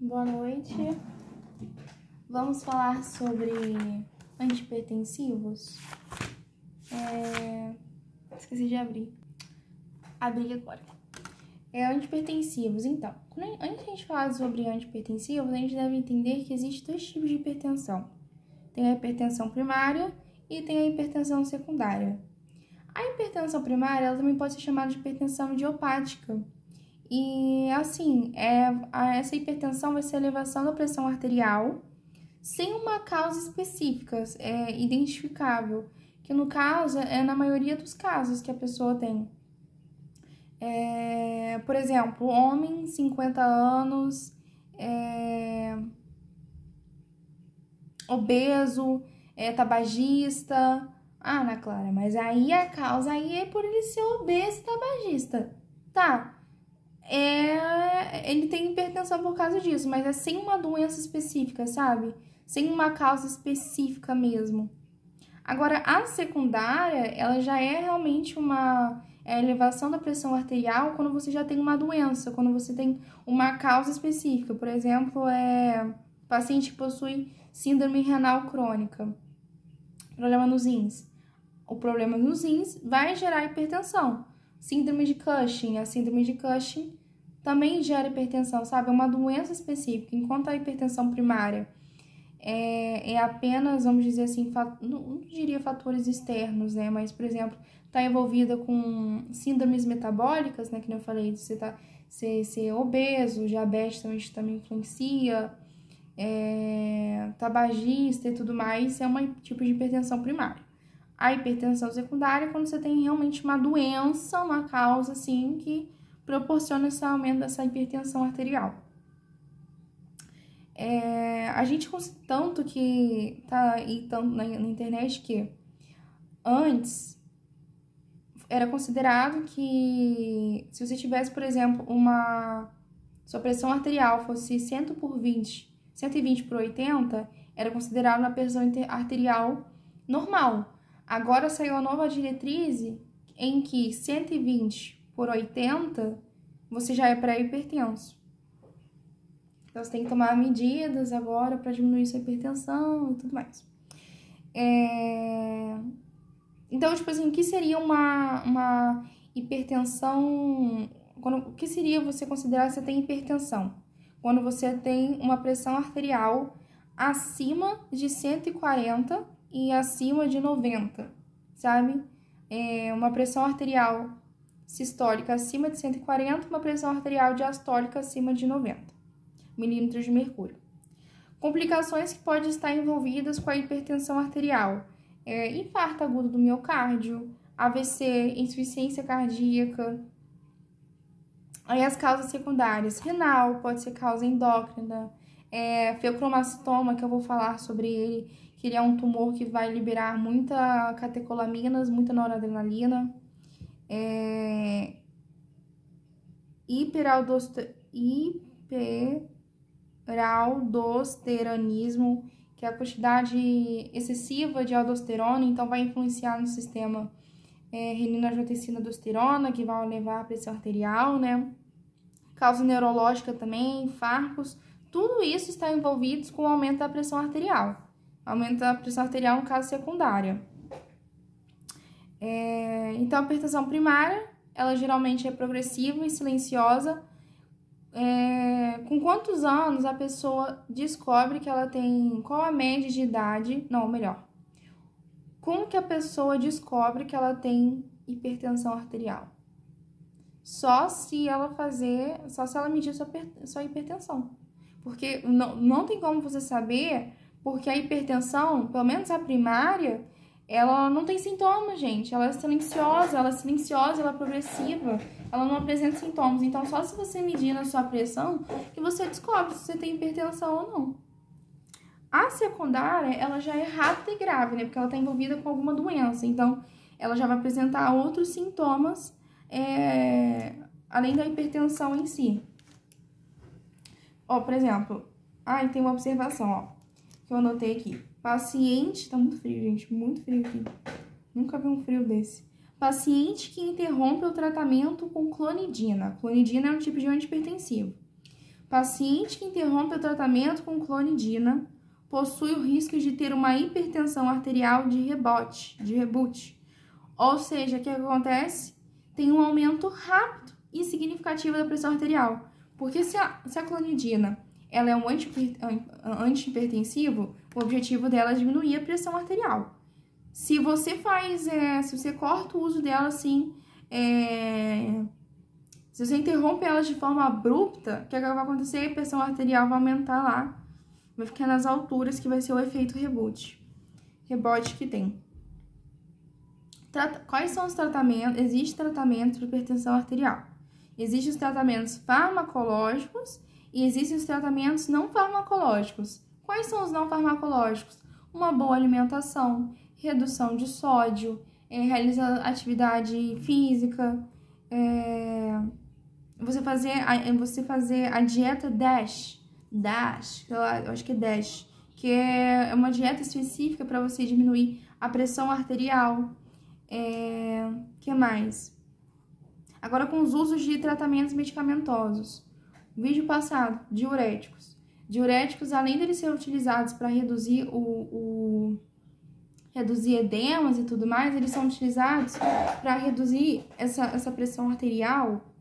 Boa noite. Vamos falar sobre antihipertensivos. Esqueci de abrir. Abri agora. Antihipertensivos. Então, antes de a gente falar sobre antihipertensivos, a gente deve entender que existem dois tipos de hipertensão. Tem a hipertensão primária e tem a hipertensão secundária. A hipertensão primária ela também pode ser chamada de hipertensão idiopática. E assim, essa hipertensão vai ser a elevação da pressão arterial sem uma causa específica, identificável, que no caso é na maioria dos casos que a pessoa tem. Por exemplo, homem, 50 anos, obeso, tabagista. Ah, Ana Clara, mas aí a causa aí é por ele ser obeso e tabagista. Tá. Ele tem hipertensão por causa disso, mas é sem uma doença específica, sabe? Sem uma causa específica mesmo. Agora, a secundária, ela já é realmente uma elevação da pressão arterial quando você já tem uma doença, quando você tem uma causa específica. Por exemplo, paciente que possui síndrome renal crônica, problema nos rins. O problema nos rins vai gerar hipertensão. Síndrome de Cushing, a síndrome de Cushing também gera hipertensão, sabe? É uma doença específica, enquanto a hipertensão primária é apenas, vamos dizer assim, não diria fatores externos, né? Mas, por exemplo, está envolvida com síndromes metabólicas, né? Que eu falei, de você ser obeso, diabetes também influencia, tabagista e tudo mais, é um tipo de hipertensão primária. A hipertensão secundária é quando você tem realmente uma doença, uma causa, assim, que proporciona esse aumento dessa hipertensão arterial. A gente tanto que tá aí tanto na internet que antes era considerado que se você tivesse, por exemplo, sua pressão arterial fosse 120 por 80, era considerado uma pressão arterial normal. Agora saiu a nova diretriz em que 120 por 80 você já é pré-hipertenso. Então, você tem que tomar medidas agora para diminuir sua hipertensão e tudo mais. Então, tipo assim, o que seria uma hipertensão? O que seria você considerar que você tem hipertensão? Quando você tem uma pressão arterial acima de 140 e acima de 90, sabe? Uma pressão arterial sistólica acima de 140, uma pressão arterial diastólica acima de 90 milímetros de mercúrio. Complicações que podem estar envolvidas com a hipertensão arterial: infarto agudo do miocárdio, AVC, insuficiência cardíaca. Aí as causas secundárias: renal, pode ser causa endócrina, feocromocitoma, que eu vou falar sobre ele, que ele é um tumor que vai liberar muita catecolaminas, muita noradrenalina, hiperaldosteronismo, que é a quantidade excessiva de aldosterona, então vai influenciar no sistema renina-angiotensina-aldosterona, que vai elevar a pressão arterial, né? Causa neurológica também, infartos, tudo isso está envolvido com o aumento da pressão arterial. Aumento da pressão arterial, no caso, secundária. Então, a hipertensão primária, ela geralmente é progressiva e silenciosa. Com quantos anos a pessoa descobre que ela tem... Qual a média de idade? Não, melhor. Como que a pessoa descobre que ela tem hipertensão arterial? Só se ela medir sua hipertensão. Porque não tem como você saber, porque a hipertensão, pelo menos a primária, ela não tem sintomas, gente. Ela é silenciosa, ela é progressiva, ela não apresenta sintomas. Então, só se você medir na sua pressão que você descobre se você tem hipertensão ou não. A secundária, ela já é rápida e grave, né? Porque ela está envolvida com alguma doença. Então, ela já vai apresentar outros sintomas, além da hipertensão em si. Ó, por exemplo, tem uma observação, ó, que eu anotei aqui. Paciente, tá muito frio, gente, muito frio aqui. Nunca vi um frio desse. Paciente que interrompe o tratamento com clonidina. Clonidina é um tipo de antihipertensivo. Paciente que interrompe o tratamento com clonidina possui o risco de ter uma hipertensão arterial de reboot. Ou seja, o que acontece? Tem um aumento rápido e significativo da pressão arterial. Porque se a clonidina ela é um antihipertensivo, o objetivo dela é diminuir a pressão arterial. Se você se você corta o uso dela assim, se você interrompe ela de forma abrupta, o que vai acontecer? A pressão arterial vai aumentar lá, vai ficar nas alturas, que vai ser o efeito rebote que tem. Quais são os tratamentos? Existe tratamento de hipertensão arterial. Existem os tratamentos farmacológicos e existem os tratamentos não farmacológicos. Quais são os não farmacológicos? Uma boa alimentação, redução de sódio, realizar atividade física, você fazer a dieta DASH, eu acho que é DASH, que é uma dieta específica para você diminuir a pressão arterial. Que mais? Agora, com os usos de tratamentos medicamentosos. Vídeo passado, diuréticos. Diuréticos, além de eles serem utilizados para reduzir reduzir edemas e tudo mais, eles são utilizados para reduzir essa pressão arterial,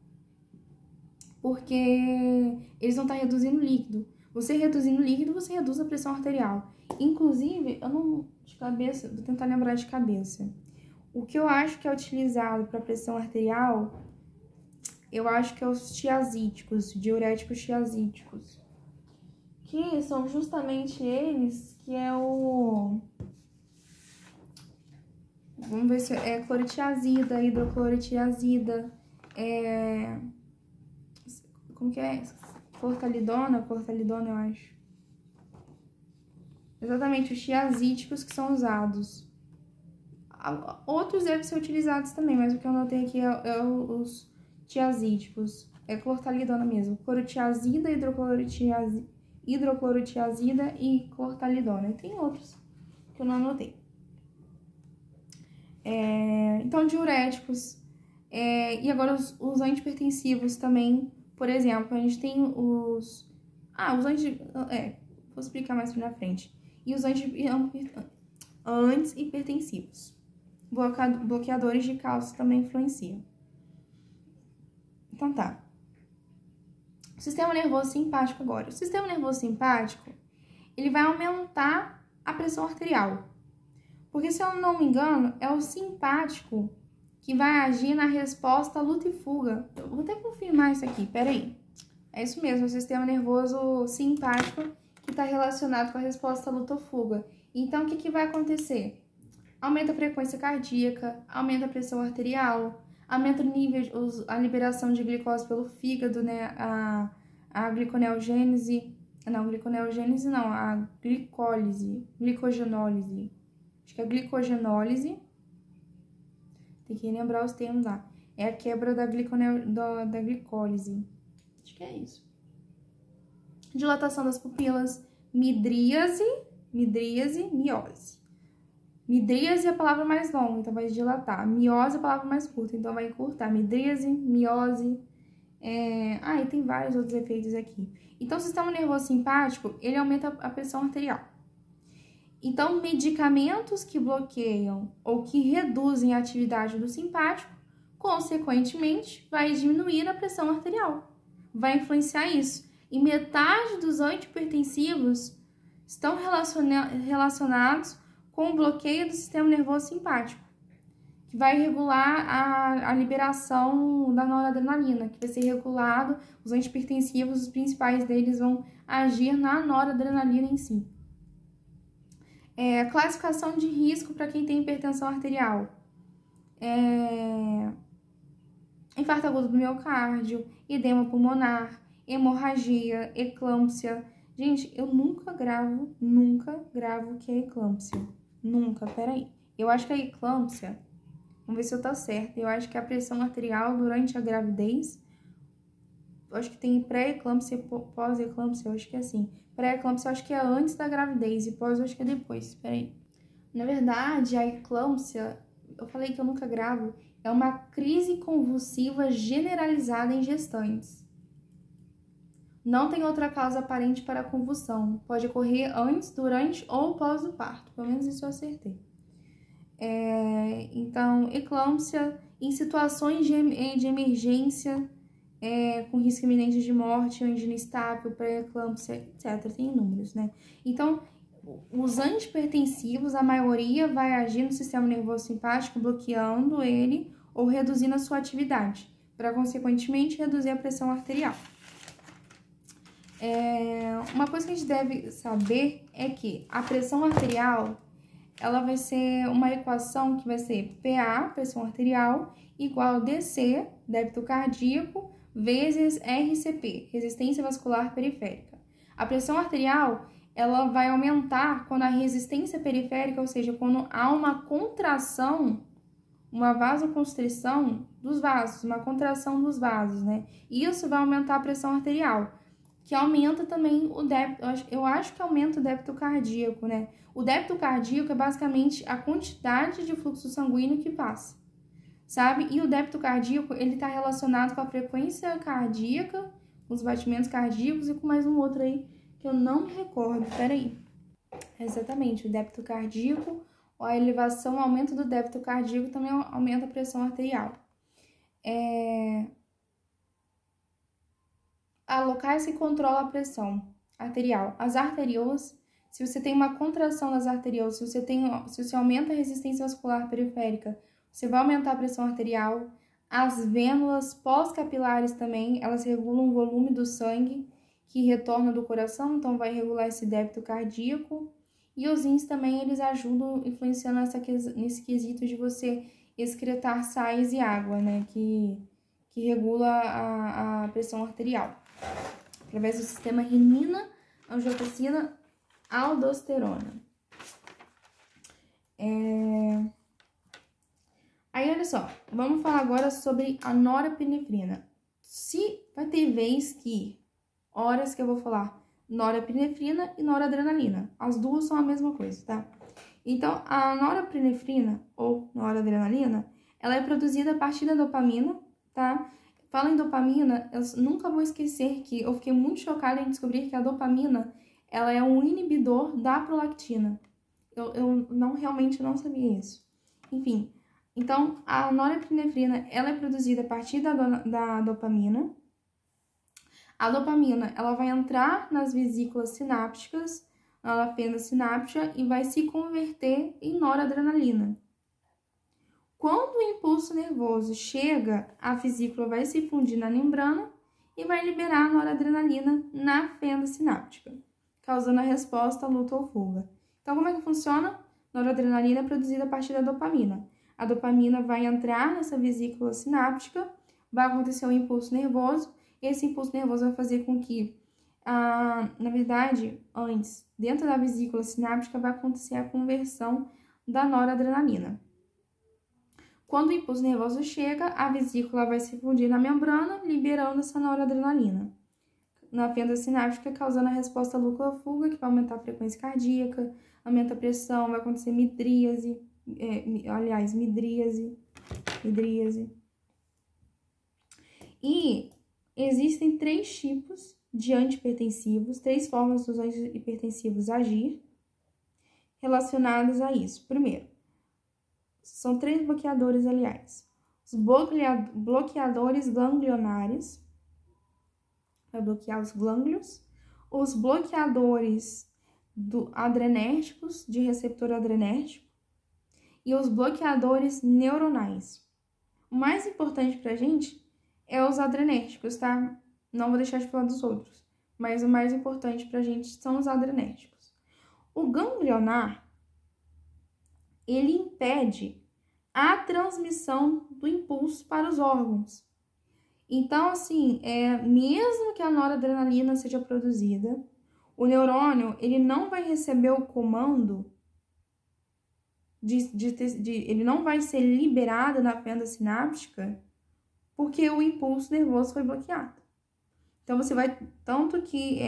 porque eles vão estar reduzindo líquido. Você reduzindo líquido, você reduz a pressão arterial. Inclusive, vou tentar lembrar de cabeça. O que eu acho que é utilizado para pressão arterial, eu acho que é os tiazídicos, diuréticos tiazídicos, que são justamente eles que é o... Vamos ver se é cloritiazida, hidrocloritiazida, como que é? Cortalidona, eu acho. Exatamente, os tiazídicos que são usados. Outros devem ser utilizados também, mas o que eu anotei aqui é os tiazídicos. É clortalidona mesmo. Cloritiazida, hidrocloritiazida e clortalidona. E tem outros que eu não anotei. Então, diuréticos. E agora os antihipertensivos também. Por exemplo, a gente tem vou explicar mais pra frente. E os antihipertensivos. Bloqueadores de cálcio também influenciam. Então tá. Sistema nervoso simpático agora. O sistema nervoso simpático, ele vai aumentar a pressão arterial. Porque, se eu não me engano, é o simpático que vai agir na resposta à luta e fuga. Eu vou até confirmar isso aqui, peraí. É isso mesmo, o sistema nervoso simpático que está relacionado com a resposta à luta ou fuga. Então, o que vai acontecer? Aumenta a frequência cardíaca, aumenta a pressão arterial, aumenta o nível, a liberação de glicose pelo fígado, né? A gliconeogênese, a glicogenólise. Acho que é glicogenólise. Tem que lembrar os termos lá. É a quebra da glicólise. Acho que é isso. Dilatação das pupilas, midríase, miose. Midríase é a palavra mais longa, então vai dilatar. Miose é a palavra mais curta, então vai encurtar. Midríase, miose. E tem vários outros efeitos aqui. Então, o sistema nervoso simpático, ele aumenta a pressão arterial. Então, medicamentos que bloqueiam ou que reduzem a atividade do simpático, consequentemente, vai diminuir a pressão arterial. Vai influenciar isso. E metade dos antihipertensivos estão relacionados com o bloqueio do sistema nervoso simpático, que vai regular a liberação da noradrenalina, que vai ser regulado, os antihipertensivos, os principais deles vão agir na noradrenalina em si. Classificação de risco para quem tem hipertensão arterial. Infarto agudo do miocárdio, edema pulmonar, hemorragia, eclâmpsia. Gente, eu nunca gravo o que é eclâmpsia. Nunca, peraí. Eu acho que a eclâmpsia, vamos ver se eu tô certa, eu acho que a pressão arterial durante a gravidez, eu acho que tem pré-eclâmpsia e pós-eclâmpsia, eu acho que é assim. Pré-eclâmpsia eu acho que é antes da gravidez e pós eu acho que é depois, peraí. Na verdade, a eclâmpsia, eu falei que eu nunca gravo, é uma crise convulsiva generalizada em gestantes. Não tem outra causa aparente para a convulsão. Pode ocorrer antes, durante ou pós o parto. Pelo menos isso eu acertei. Então, eclâmpsia em situações de emergência, com risco iminente de morte, angina estável, pré-eclâmpsia, etc. Tem inúmeros, né? Então, os antipertensivos, a maioria vai agir no sistema nervoso simpático, bloqueando ele ou reduzindo a sua atividade, para, consequentemente, reduzir a pressão arterial. Uma coisa que a gente deve saber é que a pressão arterial, ela vai ser uma equação que vai ser PA, pressão arterial, igual a DC, débito cardíaco, vezes RCP, resistência vascular periférica. A pressão arterial, ela vai aumentar quando a resistência periférica, ou seja, quando há uma contração, uma vasoconstrição dos vasos, uma contração dos vasos, né? Isso vai aumentar a pressão arterial, que aumenta também o débito, eu acho que aumenta o débito cardíaco, né? O débito cardíaco é basicamente a quantidade de fluxo sanguíneo que passa, sabe? E o débito cardíaco, ele tá relacionado com a frequência cardíaca, com os batimentos cardíacos e com mais um outro aí que eu não me recordo, peraí. Exatamente, o débito cardíaco, a elevação, o aumento do débito cardíaco também aumenta a pressão arterial. Há locais que controlam a pressão arterial. As arteriolas, se você tem uma contração das arteriolas, se você aumenta a resistência vascular periférica, você vai aumentar a pressão arterial. As vênulas pós-capilares também, elas regulam o volume do sangue que retorna do coração, então vai regular esse débito cardíaco. E os rins também, eles ajudam influenciando nesse quesito de você excretar sais e água, né, que regula a pressão arterial, através do sistema renina, angiotensina, aldosterona. Aí, olha só, vamos falar agora sobre a norepinefrina. Vai ter horas que eu vou falar norepinefrina e noradrenalina. As duas são a mesma coisa, tá? Então, a norepinefrina ou noradrenalina, ela é produzida a partir da dopamina, tá? Fala em dopamina, eu nunca vou esquecer que eu fiquei muito chocada em descobrir que a dopamina, ela é um inibidor da prolactina. Eu realmente não sabia isso. Enfim, então a norepinefrina, ela é produzida a partir da dopamina. A dopamina, ela vai entrar nas vesículas sinápticas, na fenda sináptica, e vai se converter em noradrenalina. Quando o impulso nervoso chega, a vesícula vai se fundir na membrana e vai liberar a noradrenalina na fenda sináptica, causando a resposta luta ou fuga. Então, como é que funciona? Noradrenalina é produzida a partir da dopamina. A dopamina vai entrar nessa vesícula sináptica, vai acontecer um impulso nervoso, e esse impulso nervoso vai fazer com que, na verdade, antes, dentro da vesícula sináptica, vai acontecer a conversão da noradrenalina. Quando o impulso nervoso chega, a vesícula vai se fundir na membrana, liberando essa noradrenalina na fenda sináptica, causando a resposta luta-fuga, que vai aumentar a frequência cardíaca, aumenta a pressão, vai acontecer midríase. E existem 3 tipos de antihipertensivos, 3 formas dos antihipertensivos agir relacionadas a isso. Primeiro, são 3 bloqueadores, aliás. Os bloqueadores ganglionares, vai bloquear os gânglios. Os bloqueadores adrenérgicos, de receptor adrenérgico. E os bloqueadores neuronais. O mais importante pra gente é os adrenérgicos, tá? Não vou deixar de falar dos outros. Mas o mais importante pra gente são os adrenérgicos. O ganglionar, ele impede a transmissão do impulso para os órgãos. Então, assim, mesmo que a noradrenalina seja produzida, o neurônio, ele não vai receber o comando ele não vai ser liberado na fenda sináptica porque o impulso nervoso foi bloqueado. Então, tanto que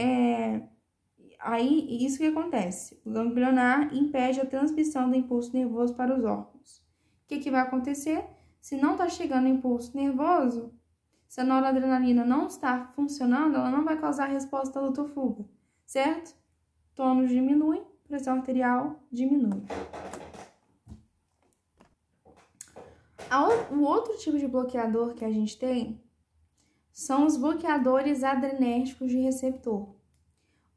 aí, isso que acontece. O ganglionar impede a transmissão do impulso nervoso para os órgãos. O que vai acontecer? Se não está chegando impulso nervoso, Se a noradrenalina não está funcionando, ela não vai causar resposta à luta ou fuga, certo? Tônus diminui, pressão arterial diminui. O outro tipo de bloqueador que a gente tem são os bloqueadores adrenérgicos de receptor.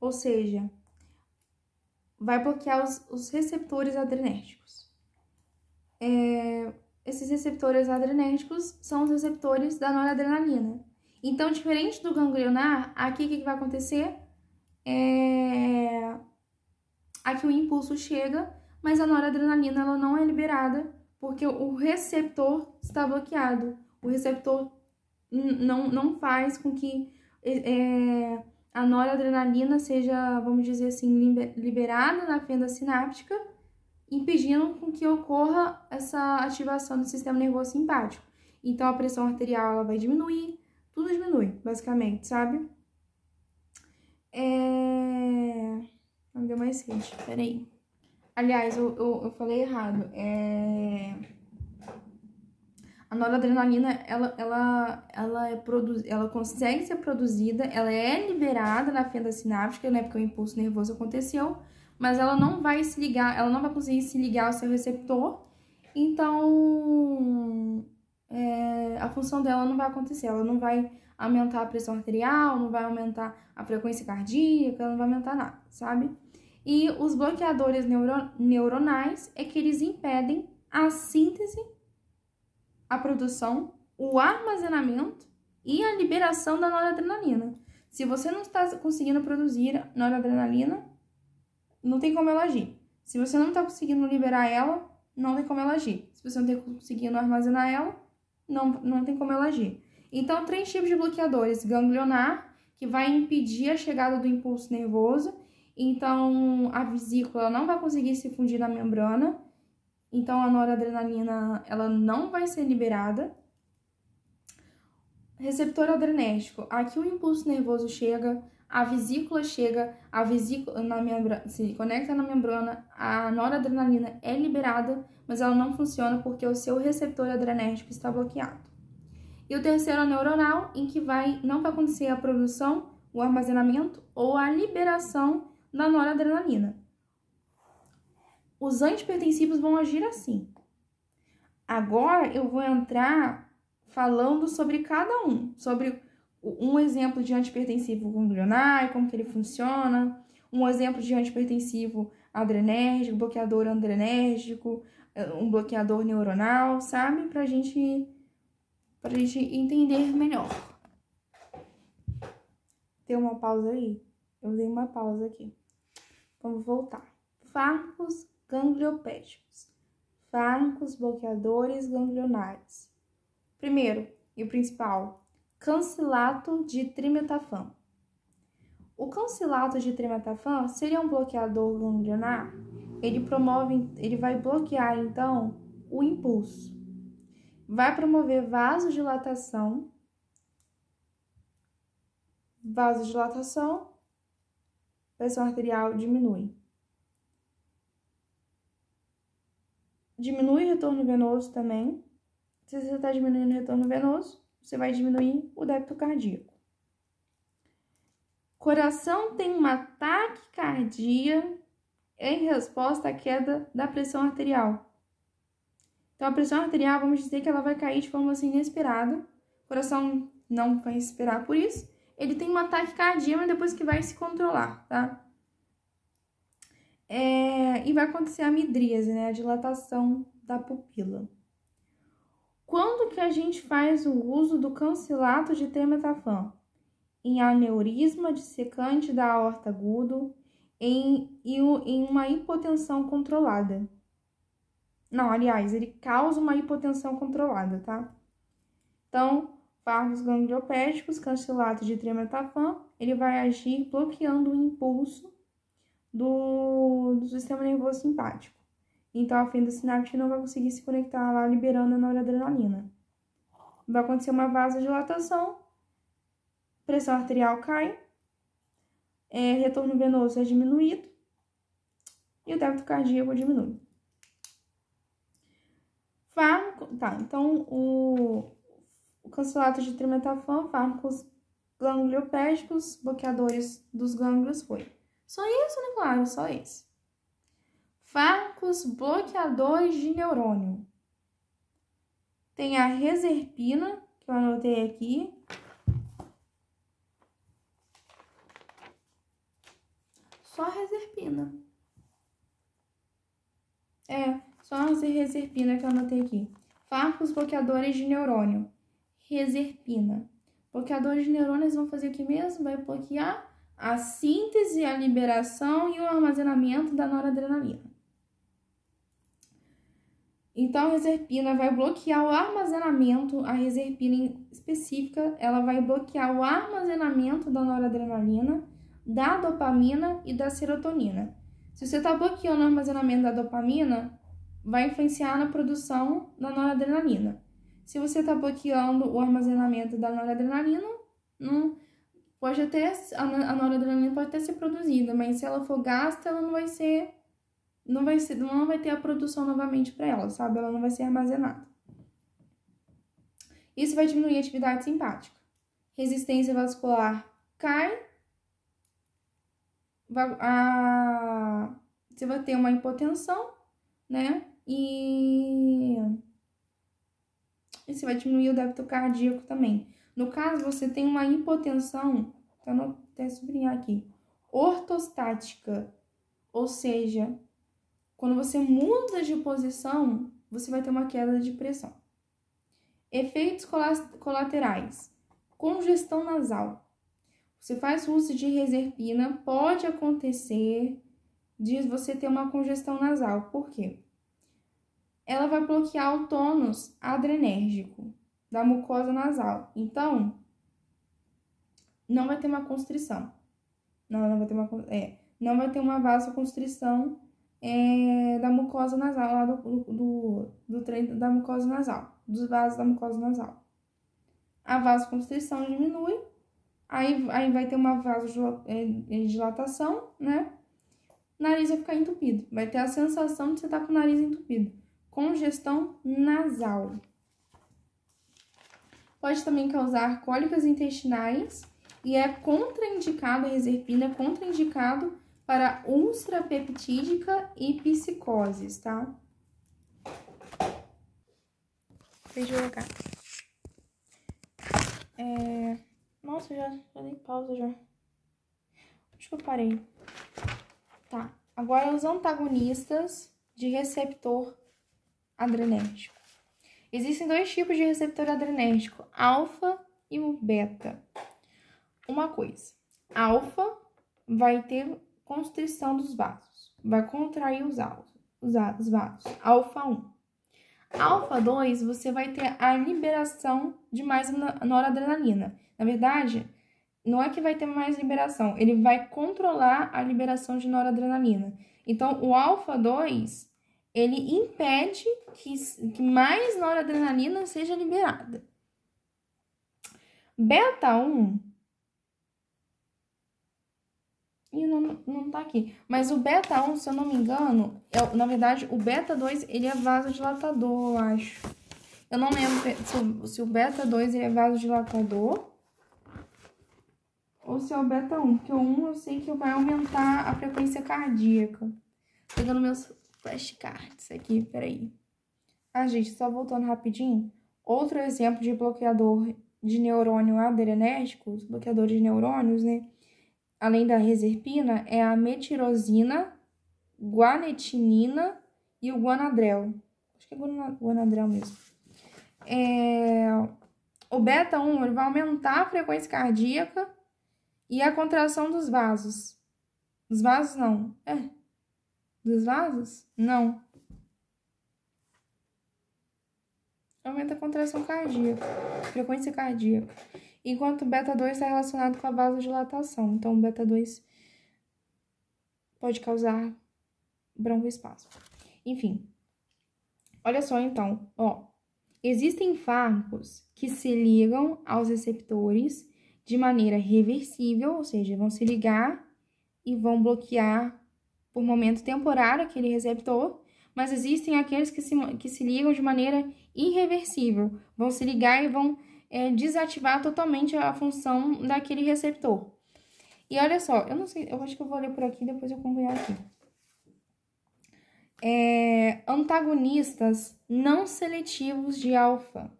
Ou seja, vai bloquear os receptores adrenérgicos. Esses receptores adrenérgicos são os receptores da noradrenalina. Então, diferente do ganglionar, aqui o que vai acontecer? Aqui o impulso chega, mas a noradrenalina ela não é liberada porque o receptor está bloqueado. O receptor não faz com que a noradrenalina seja, vamos dizer assim, liberada na fenda sináptica, impedindo com que ocorra essa ativação do sistema nervoso simpático. Então, a pressão arterial ela vai diminuir, tudo diminui, basicamente, sabe? Não deu mais sede, peraí. Aliás, eu falei errado. A noradrenalina, ela consegue ser produzida, ela é liberada na fenda sináptica, né? Porque o impulso nervoso aconteceu, mas ela não vai se ligar, ela não vai conseguir se ligar ao seu receptor, então a função dela não vai acontecer, ela não vai aumentar a pressão arterial, não vai aumentar a frequência cardíaca, ela não vai aumentar nada, sabe? E os bloqueadores neuronais é que eles impedem a síntese, a produção, o armazenamento e a liberação da noradrenalina. Se você não está conseguindo produzir noradrenalina, não tem como ela agir. Se você não está conseguindo liberar ela, não tem como ela agir. Se você não está conseguindo armazenar ela, não tem como ela agir. Então, 3 tipos de bloqueadores. Ganglionar, que vai impedir a chegada do impulso nervoso. Então, a vesícula não vai conseguir se fundir na membrana. Então, a noradrenalina ela não vai ser liberada. Receptor adrenérgico. Aqui o impulso nervoso chega, a vesícula na membrana, se conecta na membrana, a noradrenalina é liberada, mas ela não funciona porque o seu receptor adrenérgico está bloqueado. E o terceiro é o neuronal, em que não vai acontecer a produção, o armazenamento ou a liberação da noradrenalina. Os antipertensivos vão agir assim. Agora eu vou entrar falando sobre cada um, sobre um exemplo de antipertensivo ganglionar, como que ele funciona, um exemplo de antipertensivo adrenérgico, bloqueador adrenérgico, um bloqueador neuronal, sabe? Pra gente entender melhor. Tem uma pausa aí? Eu dei uma pausa aqui. Vamos voltar. Fármacos gangliopédicos. Fármacos bloqueadores ganglionares. Primeiro e o principal, cancelato de trimetafam. O cancelato de trimetafam seria um bloqueador ganglionar. Ele vai bloquear então o impulso. Vai promover vasodilatação, pressão arterial diminui. Diminui o retorno venoso também. Se você está diminuindo o retorno venoso, você vai diminuir o débito cardíaco. Coração tem uma taquicardia em resposta à queda da pressão arterial. Então, a pressão arterial, vamos dizer que ela vai cair de forma assim inesperada. O coração não vai esperar por isso. Ele tem uma taquicardia, mas depois que vai se controlar, tá? E vai acontecer a midríase, né? A dilatação da pupila. Quando que a gente faz o uso do cancelato de trimetafam? Em aneurisma dissecante da aorta agudo, em uma hipotensão controlada. Não, aliás, ele causa uma hipotensão controlada, tá? Então, fármacos gangliopédicos, cancelato de trimetafam, ele vai agir bloqueando o impulso do sistema nervoso simpático. Então, a fenda sináptica não vai conseguir se conectar lá, liberando a noradrenalina. Vai acontecer uma vasodilatação, pressão arterial cai, retorno venoso é diminuído e o débito cardíaco diminui. Fármaco, tá, então o cancelato de trimetafan, fármacos gangliopédicos, bloqueadores dos gânglios foi. Só isso, né, claro? Só esse. Fármacos bloqueadores de neurônio. Tem a reserpina, que eu anotei aqui. Só a reserpina. Só a reserpina que eu anotei aqui. Fármacos bloqueadores de neurônio. Reserpina. Bloqueadores de neurônios vão fazer o que mesmo? Vai bloquear a síntese, a liberação e o armazenamento da noradrenalina. Então, a reserpina vai bloquear o armazenamento, a reserpina específica, ela vai bloquear o armazenamento da noradrenalina, da dopamina e da serotonina. Se você está bloqueando o armazenamento da dopamina, vai influenciar na produção da noradrenalina. Se você está bloqueando o armazenamento da noradrenalina, pode até, a noradrenalina pode até ser produzida, mas se ela for gasta, ela não vai ter a produção novamente para ela, sabe? Ela não vai ser armazenada. Isso vai diminuir a atividade simpática. Resistência vascular cai. Você vai ter uma hipotensão, né? E você vai diminuir o débito cardíaco também. No caso, você tem uma hipotensão, então até sublinhar aqui, ortostática, ou seja, quando você muda de posição, você vai ter uma queda de pressão. Efeitos colaterais. Congestão nasal. Você faz uso de reserpina, pode acontecer de você ter uma congestão nasal. Por quê? Ela vai bloquear o tônus adrenérgico da mucosa nasal. Então, não vai ter uma constrição. Não vai ter uma vasoconstrição da mucosa nasal, lá do treino da mucosa nasal, dos vasos da mucosa nasal. A vasoconstrição diminui, aí vai ter uma vasodilatação, né? O nariz vai ficar entupido, vai ter a sensação de você estar com o nariz entupido. Congestão nasal. Pode também causar cólicas intestinais e é contraindicado, a reserpina é contraindicado para úlcera peptídica e psicoses, tá? Deixa eu colocar. Nossa, já dei pausa já. Acho que eu parei. Tá, agora os antagonistas de receptor adrenérgico. Existem dois tipos de receptor adrenérgico, alfa e o beta. Uma coisa, alfa vai ter constrição dos vasos, vai contrair os vasos, alfa 1. Alfa 2, você vai ter a liberação de mais noradrenalina. Na verdade, não é que vai ter mais liberação, ele vai controlar a liberação de noradrenalina. Então, o alfa 2, ele impede que mais noradrenalina seja liberada. Beta 1, e não tá aqui, mas o beta 1, se eu não me engano, na verdade, o beta 2, ele é vasodilatador, eu acho. Eu não lembro se o beta 2 ele é vasodilatador ou se é o beta 1, porque o 1 eu sei que vai aumentar a frequência cardíaca. Pegando meus flashcards aqui, peraí. Gente, só voltando rapidinho. Outro exemplo de bloqueador de neurônio adrenérgico, bloqueador de neurônios, né? Além da reserpina, é a metirosina, guanetinina e o guanadrel. Acho que é guanadrel mesmo. O beta 1 ele vai aumentar a frequência cardíaca e a contração dos vasos. Dos vasos, não. Dos vasos? Não. Aumenta a contração cardíaca, frequência cardíaca. Enquanto o beta 2 está relacionado com a vasodilatação. Então, o beta 2 pode causar broncoespasmo. Enfim. Olha só, então. Existem fármacos que se ligam aos receptores de maneira reversível, ou seja, vão se ligar e vão bloquear por momento temporário aquele receptor, mas existem aqueles que se ligam de maneira irreversível, vão se ligar e vão desativar totalmente a função daquele receptor. E olha só, eu não sei, eu acho que eu vou ler por aqui, depois eu acompanhar aqui. Antagonistas não seletivos de alfa,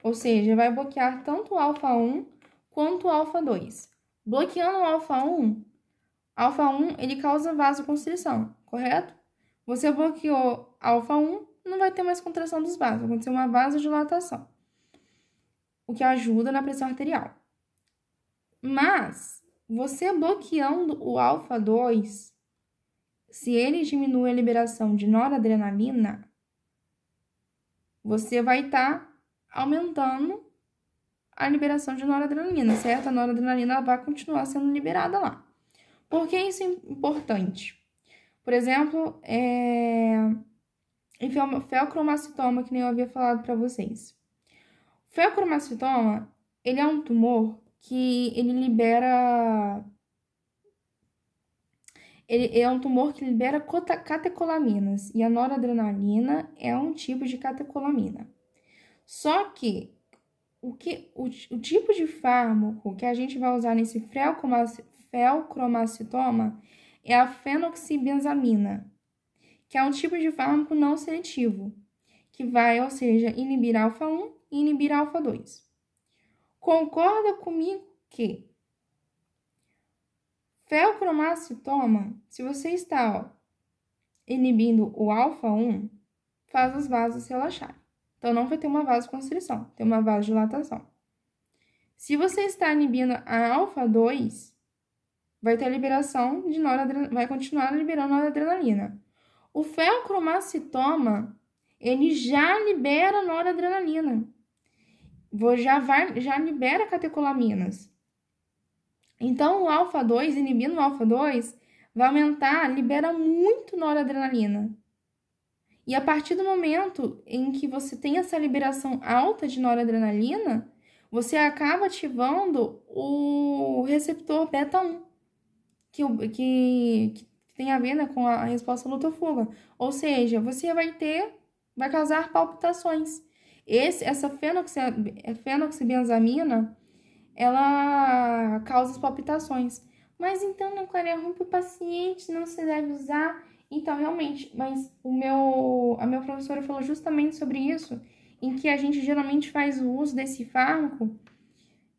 ou seja, vai bloquear tanto o alfa 1 quanto o alfa 2. Bloqueando o alfa 1, ele causa vasoconstrição, correto? Você bloqueou alfa 1, não vai ter mais contração dos vasos, vai acontecer uma vasodilatação, o que ajuda na pressão arterial. Mas, você bloqueando o alfa 2, se ele diminui a liberação de noradrenalina, você vai estar aumentando a liberação de noradrenalina, certo? A noradrenalina vai continuar sendo liberada lá. Por que isso é importante? Por exemplo, feocromacitoma, que nem eu havia falado para vocês. O feocromacitoma, ele é um tumor que ele libera... Ele é um tumor que libera catecolaminas, e a noradrenalina é um tipo de catecolamina. Só que o tipo de fármaco que a gente vai usar nesse feocromacitoma é a fenoxibenzamina, que é um tipo de fármaco não seletivo, que vai, ou seja, inibir alfa 1 e inibir alfa 2. Concorda comigo que feocromacitoma, se você está inibindo o alfa 1, faz os vasos relaxarem. Então, não vai ter uma vasoconstrição, tem uma vasodilatação. Se você está inibindo a alfa 2, vai ter a liberação de noradrenalina, vai continuar liberando noradrenalina. O feocromacitoma, ele já libera noradrenalina. Já libera catecolaminas. Então, o alfa 2, inibindo o alfa 2, vai aumentar, libera muito noradrenalina. E a partir do momento em que você tem essa liberação alta de noradrenalina, você acaba ativando o receptor beta 1, que tem a ver, né, com a resposta luta-fuga. Ou seja, você vai causar palpitações. Essa fenoxibenzamina, ela causa as palpitações. Mas então, né, Clara, é ruim para o paciente, não se deve usar. Então, realmente, mas a minha professora falou justamente sobre isso, em que a gente geralmente faz o uso desse fármaco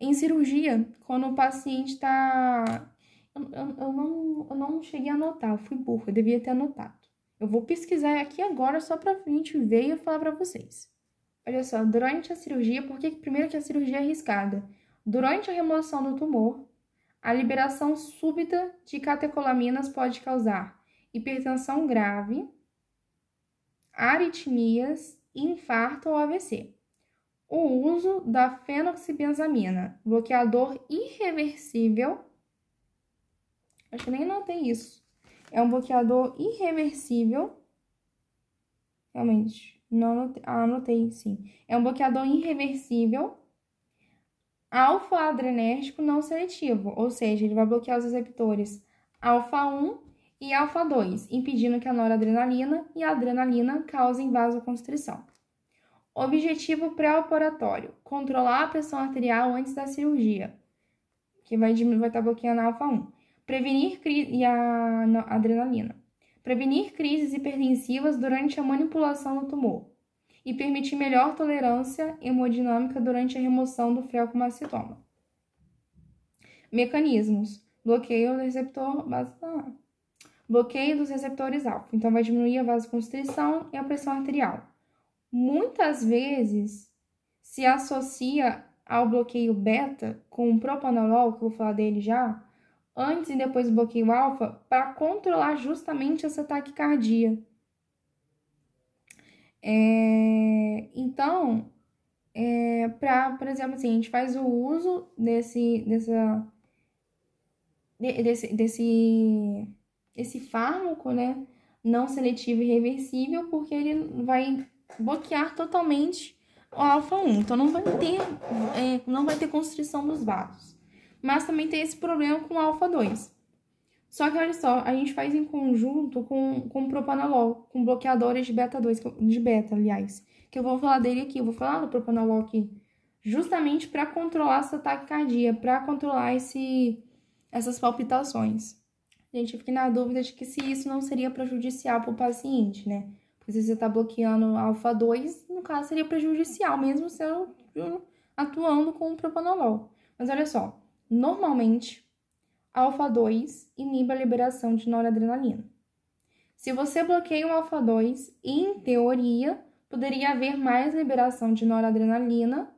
em cirurgia, quando o paciente está... Eu não cheguei a anotar, eu fui burra, eu devia ter anotado. Eu vou pesquisar aqui agora só pra gente ver e eu falar pra vocês. Olha só, durante a cirurgia, primeiro que a cirurgia é arriscada? Durante a remoção do tumor, a liberação súbita de catecolaminas pode causar hipertensão grave, aritmias, infarto ou AVC. O uso da fenoxibenzamina, bloqueador irreversível, acho que nem notei isso, é um bloqueador irreversível, realmente, não anotei sim, é um bloqueador irreversível, alfa-adrenérgico não seletivo, ou seja, ele vai bloquear os receptores alfa 1 e alfa 2, impedindo que a noradrenalina e a adrenalina causem vasoconstrição. Objetivo pré-operatório: controlar a pressão arterial antes da cirurgia, que vai estar bloqueando a alfa 1. Prevenir e a adrenalina. Prevenir crises hipertensivas durante a manipulação do tumor e permitir melhor tolerância hemodinâmica durante a remoção do feocromacitoma. Mecanismos: bloqueio do receptor bloqueio dos receptores alfa, então vai diminuir a vasoconstrição e a pressão arterial. Muitas vezes se associa ao bloqueio beta com o propanolol, que eu vou falar dele já, antes e depois do bloqueio alfa, para controlar justamente essa taquicardia. Então, por exemplo, assim, a gente faz o uso desse fármaco, né, não seletivo e reversível, porque ele vai bloquear totalmente o alfa 1. Então, não vai ter constrição dos vasos. Mas também tem esse problema com o alfa 2. Só que, olha só, a gente faz em conjunto com o propanolol, com bloqueadores de beta 2, de beta, aliás. Que eu vou falar dele aqui, eu vou falar do propanolol aqui justamente para controlar essa taquicardia, para controlar essas palpitações. Gente, eu fiquei na dúvida de que se isso não seria prejudicial para o paciente, né? Porque se você está bloqueando alfa-2, no caso seria prejudicial, mesmo sendo atuando com o propanolol. Mas olha só, normalmente, alfa-2 inibe a liberação de noradrenalina. Se você bloqueia o alfa-2, em teoria, poderia haver mais liberação de noradrenalina,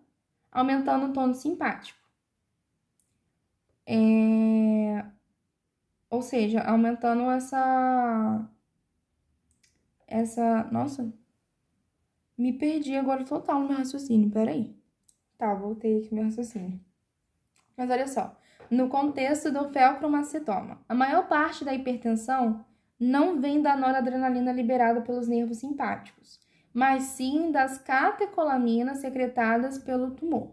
aumentando o tônus simpático. Ou seja, aumentando essa... Nossa, me perdi agora total no meu raciocínio, peraí. Tá, voltei aqui no meu raciocínio. Mas olha só, no contexto do feocromacetoma, a maior parte da hipertensão não vem da noradrenalina liberada pelos nervos simpáticos, mas sim das catecolaminas secretadas pelo tumor.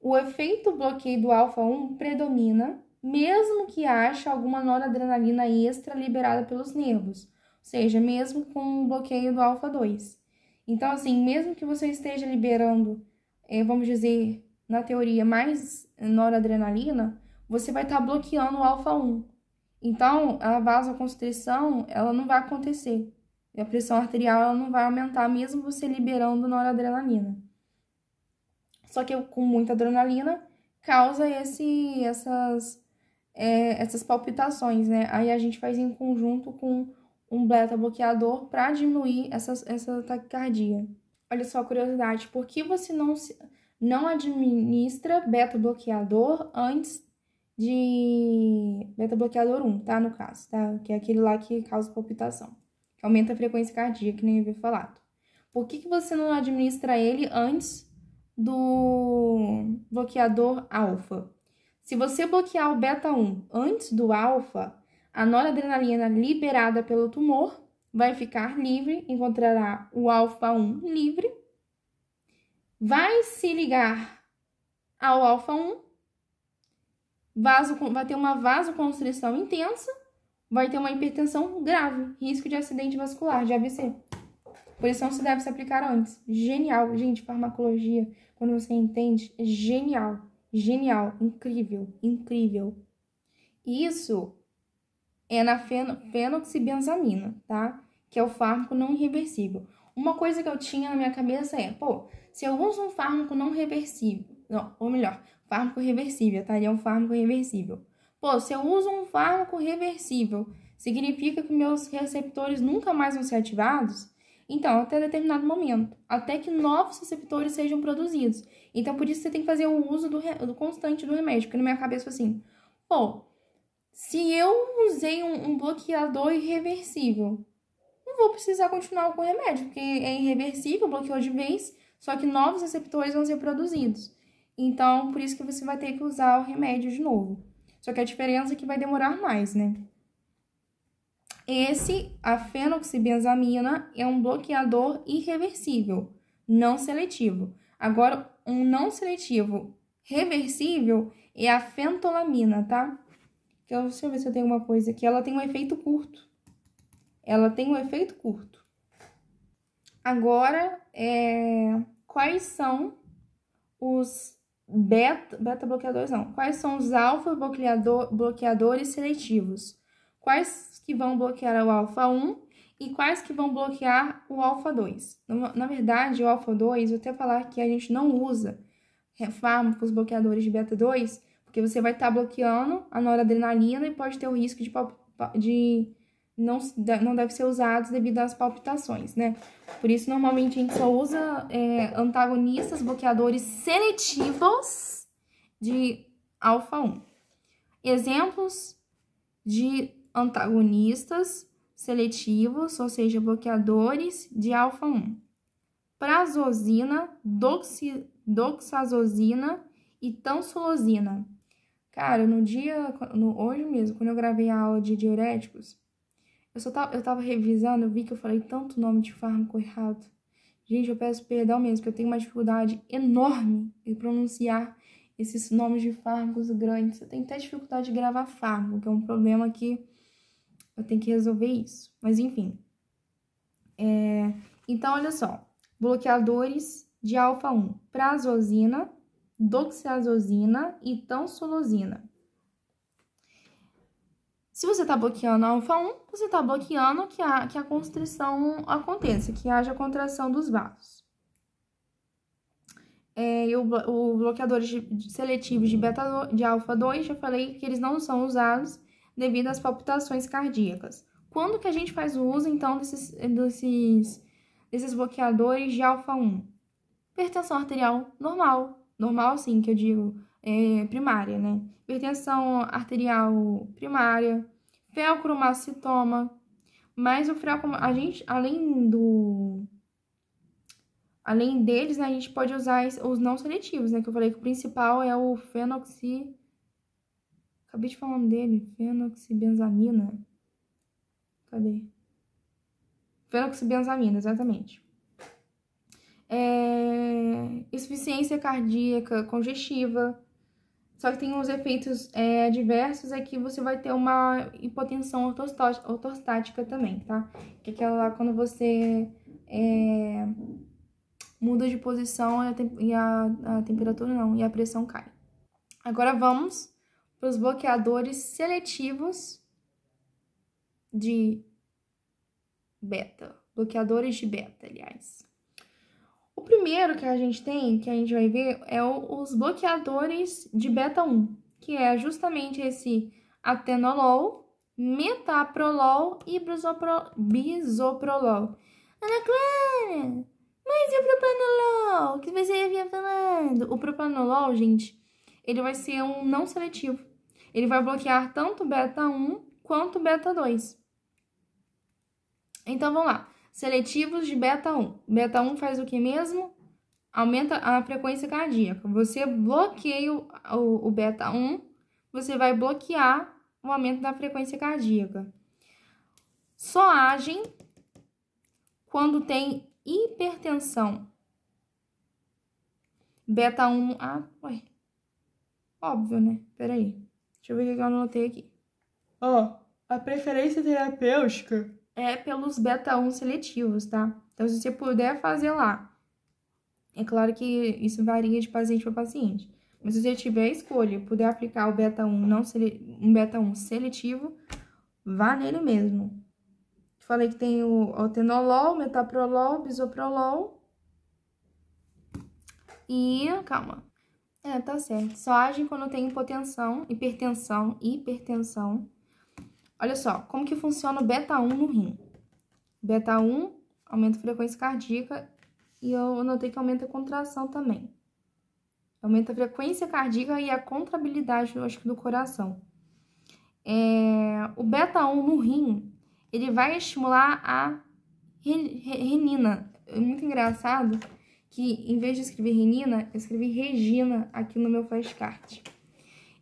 O efeito bloqueio do alfa-1 predomina, mesmo que haja alguma noradrenalina extra liberada pelos nervos, ou seja, mesmo com o bloqueio do alfa-2. Então, assim, mesmo que você esteja liberando, vamos dizer, na teoria, mais noradrenalina, você vai estar bloqueando o alfa-1. Então, a vasoconstrição, ela não vai acontecer. E a pressão arterial, ela não vai aumentar, mesmo você liberando noradrenalina. Só que com muita adrenalina, causa essas palpitações, né? Aí a gente faz em conjunto com um beta-bloqueador para diminuir essa taquicardia. Olha só a curiosidade, por que você não administra beta-bloqueador antes de beta-bloqueador 1, tá? No caso, tá? Que é aquele lá que causa palpitação, que aumenta a frequência cardíaca, que nem eu havia falado. Por que você não administra ele antes do bloqueador alfa? Se você bloquear o beta 1 antes do alfa, a noradrenalina liberada pelo tumor vai ficar livre, encontrará o alfa 1 livre, vai se ligar ao alfa 1, vai ter uma vasoconstrição intensa, vai ter uma hipertensão grave, risco de acidente vascular, de AVC. Por isso não se deve se aplicar antes. Genial, gente, farmacologia, quando você entende, é genial, genial, incrível, incrível. Isso é na fenoxibenzamina, tá? Que é o fármaco não reversível. Uma coisa que eu tinha na minha cabeça é, se eu uso um fármaco não reversível, ou melhor, fármaco reversível, tá? Ele é um fármaco reversível. Se eu uso um fármaco reversível, significa que meus receptores nunca mais vão ser ativados? Então, até determinado momento, até que novos receptores sejam produzidos. Então, por isso você tem que fazer o uso do constante do remédio, porque na minha cabeça foi assim, se eu usei um bloqueador irreversível, não vou precisar continuar com o remédio, porque é irreversível, bloqueou de vez, só que novos receptores vão ser produzidos. Então, por isso que você vai ter que usar o remédio de novo. Só que a diferença é que vai demorar mais, né? A fenoxibenzamina, é um bloqueador irreversível, não seletivo. Agora, um não seletivo reversível é a fentolamina, tá? Deixa eu ver se eu tenho alguma coisa aqui. Ela tem um efeito curto. Agora, quais são os beta-bloqueadores? Não. Quais são os alfa-bloqueadores seletivos? Quais que vão bloquear o alfa-1 e quais que vão bloquear o alfa-2? Na verdade, o alfa-2, vou até falar que a gente não usa fármacos bloqueadores de beta-2, porque você vai estar bloqueando a noradrenalina e pode ter o risco de não deve ser usado devido às palpitações, né? Por isso, normalmente, a gente só usa antagonistas, bloqueadores seletivos de alfa-1. Exemplos de antagonistas seletivos, ou seja, bloqueadores de alfa-1. Prazosina, doxazosina e tansulosina. Cara, hoje mesmo, quando eu gravei a aula de diuréticos, eu tava revisando, eu vi que eu falei tanto nome de fármaco errado. Gente, eu peço perdão mesmo, porque eu tenho uma dificuldade enorme em pronunciar esses nomes de fármacos grandes. Eu tenho até dificuldade de gravar fármaco, que é um problema que eu tenho que resolver isso. Mas, enfim. Então, olha só. Bloqueadores de alfa-1, prazosina, doxazosina e tansulosina. Se você está bloqueando a alfa-1, você está bloqueando que a constrição aconteça, que haja contração dos vasos. E os bloqueadores seletivos de alfa-2, já falei que eles não são usados devido às palpitações cardíacas. Quando que a gente faz o uso, então, desses bloqueadores de alfa-1? Hipertensão arterial normal. Normal, sim, que eu digo, primária, né? Hipertensão arterial primária, feocromocitoma, mas o a gente, além deles, né, a gente pode usar os não seletivos, né? Que eu falei que o principal é o acabei de falar o nome dele, fenoxibenzamina. Cadê? Fenoxibenzamina, exatamente. Insuficiência cardíaca congestiva. Só que tem uns efeitos adversos, é que você vai ter uma hipotensão ortostática também, tá? Que é aquela lá quando você muda de posição e a temperatura não, e a pressão cai. Agora vamos para os bloqueadores seletivos de beta. Bloqueadores de beta, aliás. O primeiro que a gente tem, que a gente vai ver, é os bloqueadores de beta-1, que é justamente esse atenolol, metaprolol e bisoprolol. Ana Clara, mas e o propanolol? Que você havia falando? O propanolol, gente, ele vai ser um não seletivo. Ele vai bloquear tanto beta-1 quanto beta-2. Então, vamos lá. Seletivos de beta-1. Beta-1 faz o que mesmo? Aumenta a frequência cardíaca. Você bloqueia o beta-1, você vai bloquear o aumento da frequência cardíaca. Só agem quando tem hipertensão. Beta-1... ué. Óbvio, né? Peraí. Deixa eu ver o que eu anotei aqui. A preferência terapêutica é pelos beta-1 seletivos, tá? Então, se você puder fazer lá. É claro que isso varia de paciente para paciente. Mas se você tiver a escolha, puder aplicar o beta-1 um beta-1 seletivo, vá nele mesmo. Falei que tem o atenolol, metaprolol, bisoprolol. E, calma. Tá certo. Só agem quando tem hipertensão. Olha só, como que funciona o beta-1 no rim. Beta-1 aumenta a frequência cardíaca e eu notei que aumenta a contração também. Aumenta a frequência cardíaca e a contrabilidade, eu acho que do coração. O beta-1 no rim, ele vai estimular a renina. É muito engraçado que, em vez de escrever renina, eu escrevi Regina aqui no meu flashcard.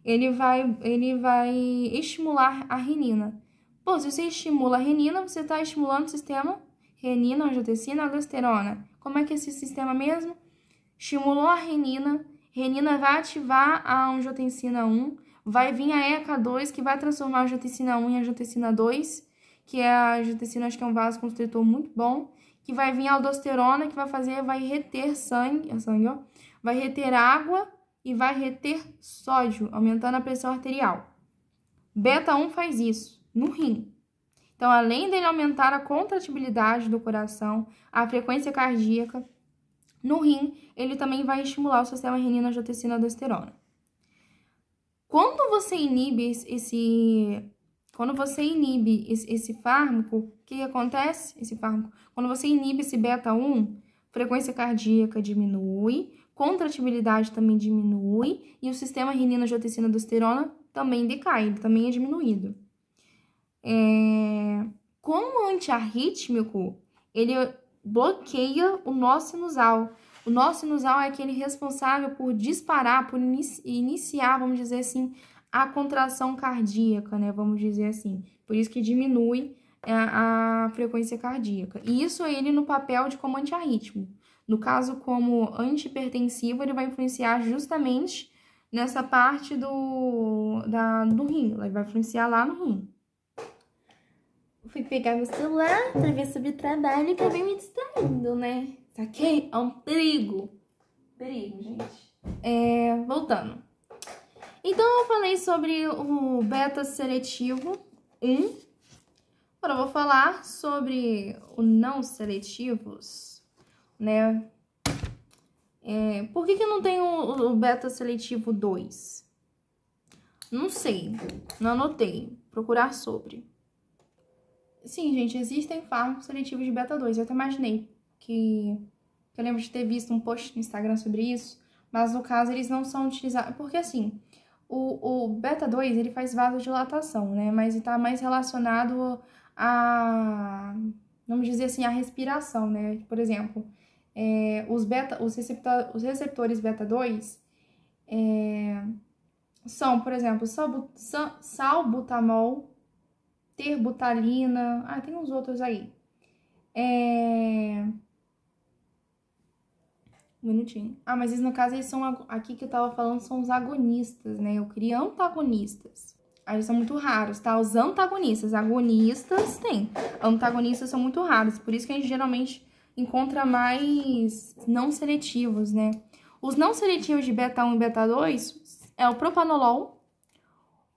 Ele vai estimular a renina. Pô, se você estimula a renina, você está estimulando o sistema renina, angiotensina, aldosterona. Como é que é esse sistema mesmo? Estimulou a renina vai ativar a angiotensina 1, vai vir a ECA2, que vai transformar a angiotensina 1 em angiotensina 2, que é a angiotensina, acho que é um vasoconstritor muito bom, que vai vir a aldosterona, que vai reter vai reter água e vai reter sódio, aumentando a pressão arterial. Beta-1 faz isso no rim. Então, além dele aumentar a contratibilidade do coração, a frequência cardíaca, no rim, ele também vai estimular o sistema renina-angiotensina-aldosterona. Quando você inibe esse fármaco, o que acontece? Quando você inibe esse beta-1, frequência cardíaca diminui, contratibilidade também diminui e o sistema renina-angiotensina-aldosterona também decai, ele também é diminuído. Como antiarrítmico, ele bloqueia o nó sinusal. O nó sinusal é aquele responsável por disparar, por iniciar, vamos dizer assim, a contração cardíaca, né? Vamos dizer assim. Por isso que diminui a frequência cardíaca. E isso é ele no papel de como antiarrítmico. No caso, como antihipertensivo, ele vai influenciar justamente nessa parte do rim. Ele vai influenciar lá no rim. Fui pegar meu celular pra ver sobre trabalho e acabei me distraindo, né? ok? É um perigo. Perigo, gente. Voltando. Então, eu falei sobre o beta seletivo 1. Agora eu vou falar sobre o não seletivos, né? Por que não tem o beta seletivo 2? Não sei, não anotei. Procurar sobre. Sim, gente, existem fármacos seletivos de beta 2. Eu até imaginei que eu lembro de ter visto um post no Instagram sobre isso, mas no caso eles não são utilizados. Porque assim, o beta 2 ele faz vasodilatação, né? Mas ele tá mais relacionado a, vamos dizer assim, a respiração, né? Por exemplo, os receptores beta 2 são, por exemplo, salbutamol, terbutalina, tem uns outros aí. Um minutinho. Mas isso, no caso, eles são, aqui que eu tava falando, são os agonistas, né? Eu queria antagonistas. Aí eles são muito raros, tá? Os antagonistas. Agonistas tem. Antagonistas são muito raros. Por isso que a gente geralmente encontra mais não seletivos, né? Os não seletivos de beta 1 e beta 2 é o propanolol,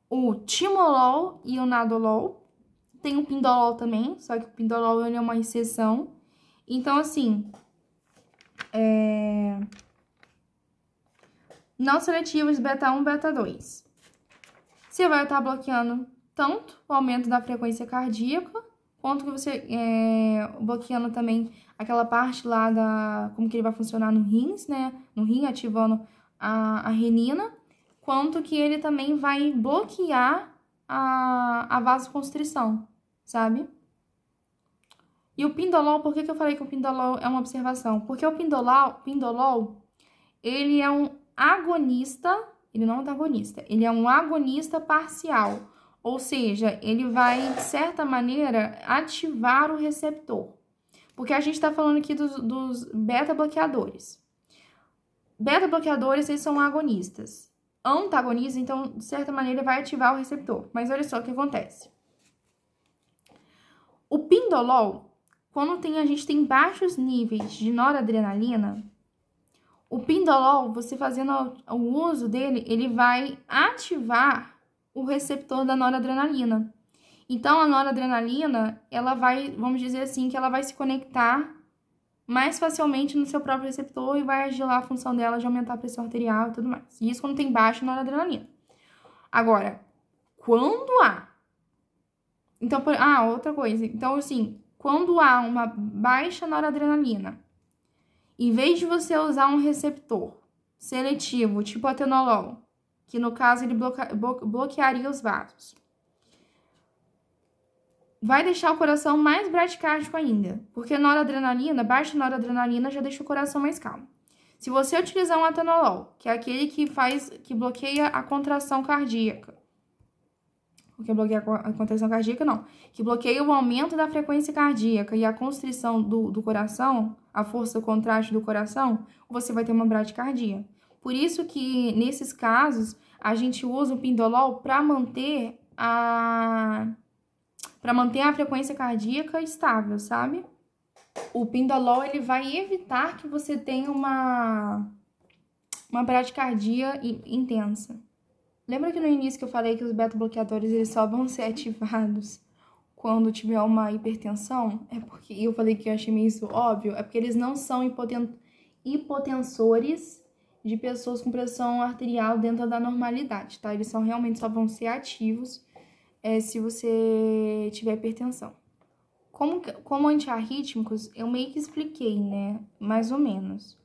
o timolol e o nadolol. Tem o pindolol também, só que o pindolol ele é uma exceção. Então, assim, não seletivos beta 1 e beta 2. Você vai estar bloqueando tanto o aumento da frequência cardíaca, quanto que você bloqueando também aquela parte lá como que ele vai funcionar no rins, né? No rim, ativando a renina, quanto que ele também vai bloquear a vasoconstrição, sabe? E o pindolol, por que eu falei que o pindolol é uma observação? Porque o pindolol, ele é um agonista, ele não é antagonista, ele é um agonista parcial. Ou seja, ele vai, de certa maneira, ativar o receptor. Porque a gente está falando aqui dos beta-bloqueadores. Beta-bloqueadores, eles são agonistas. Antagonistas, então, de certa maneira, vai ativar o receptor. Mas olha só o que acontece. O pindolol, quando a gente tem baixos níveis de noradrenalina, o pindolol, você fazendo o uso dele, ele vai ativar o receptor da noradrenalina. Então, a noradrenalina, ela vai, vamos dizer assim, que ela vai se conectar mais facilmente no seu próprio receptor e vai agir lá a função dela de aumentar a pressão arterial e tudo mais. E isso quando tem baixa noradrenalina. Agora, quando há... Então, outra coisa. Então, assim, quando há uma baixa noradrenalina, em vez de você usar um receptor seletivo, tipo atenolol, que no caso ele bloquearia os vasos, vai deixar o coração mais bradicárdico ainda, porque baixa noradrenalina já deixa o coração mais calmo. Se você utilizar um atenolol, que é aquele que bloqueia a contração cardíaca, porque bloqueia a contração cardíaca não, que bloqueia o aumento da frequência cardíaca e a constrição do coração, a força contraste do coração, você vai ter uma bradicardia. Por isso que, nesses casos, a gente usa o pindolol para manter a frequência cardíaca estável, sabe? O pindolol, ele vai evitar que você tenha uma bradicardia intensa. Lembra que no início que eu falei que os beta-bloqueadores eles só vão ser ativados quando tiver uma hipertensão? É porque eu falei que eu achei meio isso óbvio. É porque eles não são hipotensores de pessoas com pressão arterial dentro da normalidade, tá? Eles realmente só vão ser ativos se você tiver hipertensão. Como antiarrítmicos, eu meio que expliquei, né? Mais ou menos.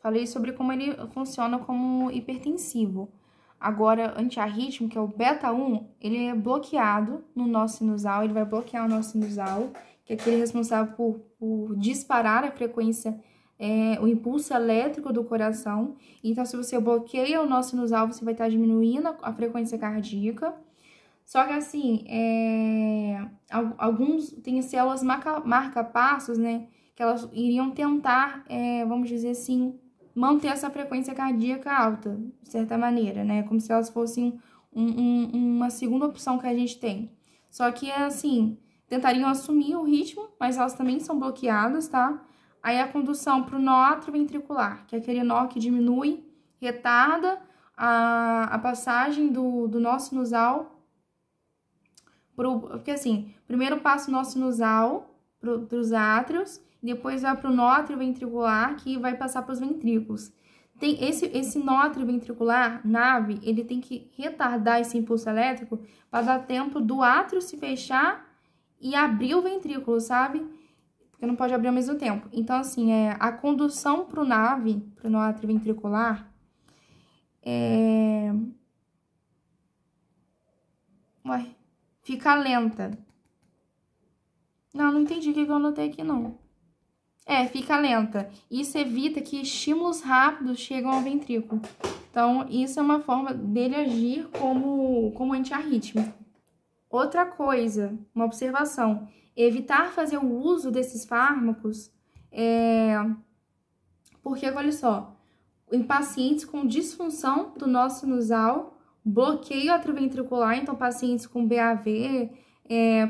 Falei sobre como ele funciona como hipertensivo. Agora, antiarrítmico, que é o beta 1, ele é bloqueado no nó sinusal, ele vai bloquear o nó sinusal, que é aquele responsável por disparar a frequência, o impulso elétrico do coração. Então, se você bloqueia o nó sinusal, você vai estar diminuindo a frequência cardíaca. Só que, assim, alguns têm células marca-passos, né, que elas iriam tentar, vamos dizer assim, manter essa frequência cardíaca alta, de certa maneira, né? Como se elas fossem uma segunda opção que a gente tem. Só que, assim, tentariam assumir o ritmo, mas elas também são bloqueadas, tá? Aí a condução para o nó atrioventricular, que é aquele nó que diminui, retarda a passagem do nó sinusal, porque assim, primeiro passa o nó sinusal para os átrios, depois vai para o nó atrioventricular, que vai passar para os ventrículos. Tem esse nó atrioventricular, NAV, ele tem que retardar esse impulso elétrico para dar tempo do átrio se fechar e abrir o ventrículo, sabe? Porque não pode abrir ao mesmo tempo. Então, assim, a condução para o NAV, para o nó atrioventricular, fica lenta. Não entendi o que eu anotei aqui, não. Fica lenta. Isso evita que estímulos rápidos cheguem ao ventrículo. Então, isso é uma forma dele agir como antiarrítmico. Outra coisa, uma observação, evitar fazer o uso desses fármacos, porque, olha só, em pacientes com disfunção do nó sinusal, bloqueio atrioventricular, então pacientes com BAV,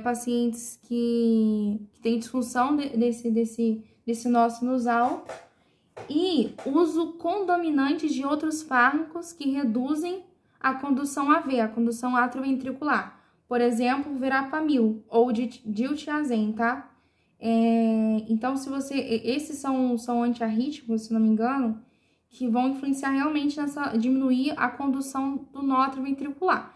pacientes que têm disfunção desse nó sinusal, e uso condominante de outros fármacos que reduzem a condução AV, a condução atrioventricular. Por exemplo, verapamil ou diltiazem, tá? Então, esses são antiarrítmicos, se não me engano, que vão influenciar realmente diminuir a condução do nó atrioventricular.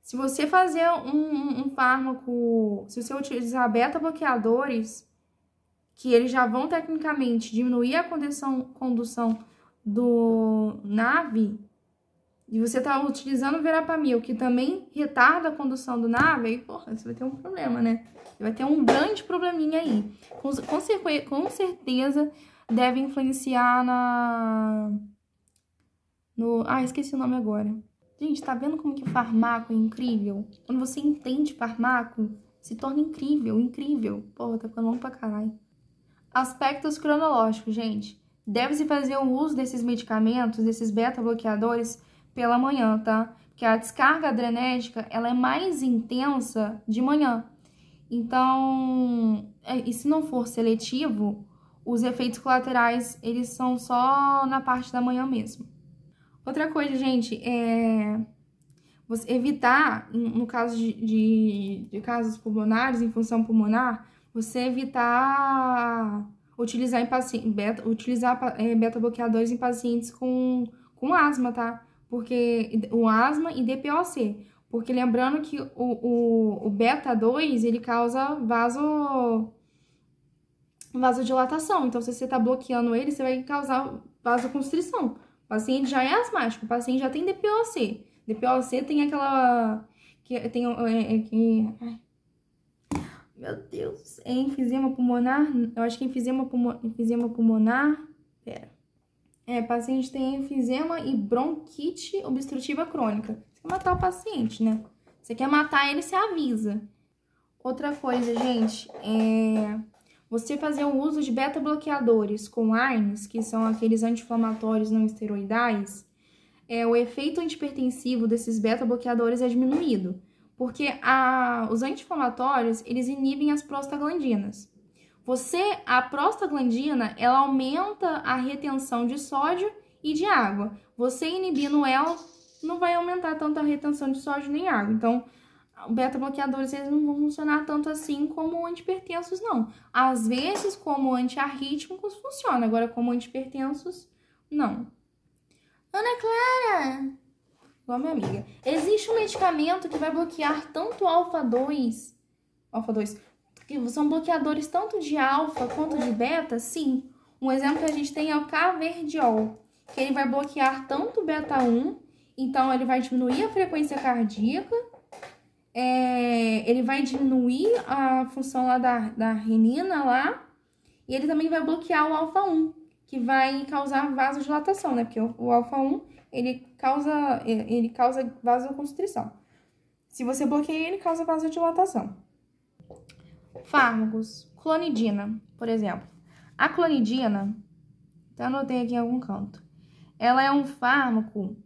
Se você fazer um fármaco, se você utilizar beta-bloqueadores, que eles já vão tecnicamente diminuir a condução do NAV, e você tá utilizando o verapamil, que também retarda a condução do NAV, aí, porra, você vai ter um problema, né? Vai ter um grande probleminha aí. Com certeza deve influenciar esqueci o nome agora. Gente, tá vendo como que o farmaco é incrível? Quando você entende farmaco, se torna incrível, incrível. Porra, tá ficando longo pra caralho. Aspectos cronológicos, gente. Deve-se fazer o uso desses medicamentos, desses beta-bloqueadores, pela manhã, tá? Porque a descarga adrenérgica, ela é mais intensa de manhã. Então, e se não for seletivo, os efeitos colaterais, eles são só na parte da manhã mesmo. Outra coisa, gente, você evitar, no caso de casos pulmonares, infunção pulmonar, você evitar utilizar beta-bloqueadores em pacientes com asma, tá? Porque o asma e DPOC. Porque lembrando que o beta-2, ele causa vasodilatação. Então, se você tá bloqueando ele, você vai causar vasoconstrição. O paciente já é asmático, o paciente já tem DPOC. DPOC tem aquela... Meu Deus, é enfisema pulmonar? Eu acho que é enfisema pulmonar... Pera. Paciente tem enfisema e bronquite obstrutiva crônica. Você quer matar o paciente, né? Você quer matar ele, você avisa. Outra coisa, gente, você fazer o uso de beta-bloqueadores com ARNs, que são aqueles anti-inflamatórios não esteroidais, o efeito antipertensivo desses beta-bloqueadores é diminuído, porque os anti-inflamatórios, eles inibem as prostaglandinas. A prostaglandina, ela aumenta a retenção de sódio e de água. Você inibindo ela, não vai aumentar tanto a retenção de sódio nem água. Então, beta-bloqueadores, eles não vão funcionar tanto assim como antipertensos, não. Às vezes, como antiarrítmicos, funciona. Agora, como antipertensos, não. Ana Clara! Igual a minha amiga. Existe um medicamento que vai bloquear tanto o alfa-2, que são bloqueadores tanto de alfa quanto de beta? Sim. Um exemplo que a gente tem é o Caverdiol, que ele vai bloquear tanto o beta-1, então ele vai diminuir a frequência cardíaca, ele vai diminuir a função lá da renina lá, e ele também vai bloquear o alfa-1, que vai causar vasodilatação, né? Porque o alfa-1, ele causa vasoconstrição. Se você bloqueia, ele causa vasodilatação. Fármacos, clonidina, por exemplo. A clonidina, até anotei aqui em algum canto, ela é um fármaco